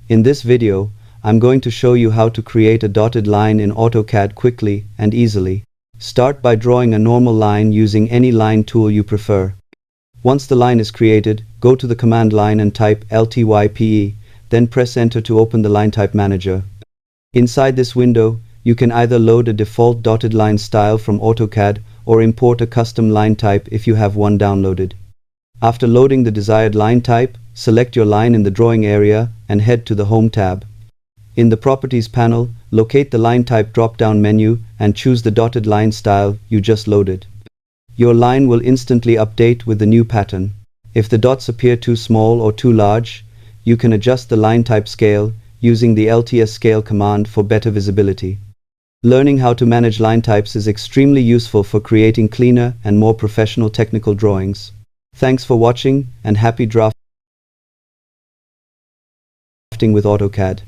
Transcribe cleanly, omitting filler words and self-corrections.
In this video, I'm going to show you how to create a dotted line in AutoCAD quickly and easily. Start by drawing a normal line using any line tool you prefer. Once the line is created, go to the command line and type LTYPE, then press enter to open the linetype manager. Inside this window, you can either load a default dotted line style from AutoCAD or import a custom line type if you have one downloaded. After loading the desired line type, select your line in the drawing area and head to the Home tab. In the Properties panel, locate the line type drop-down menu and choose the dotted line style you just loaded. Your line will instantly update with the new pattern. If the dots appear too small or too large, you can adjust the line type scale using the LTSCALE command for better visibility. Learning how to manage line types is extremely useful for creating cleaner and more professional technical drawings. Thanks for watching and happy drafting with AutoCAD.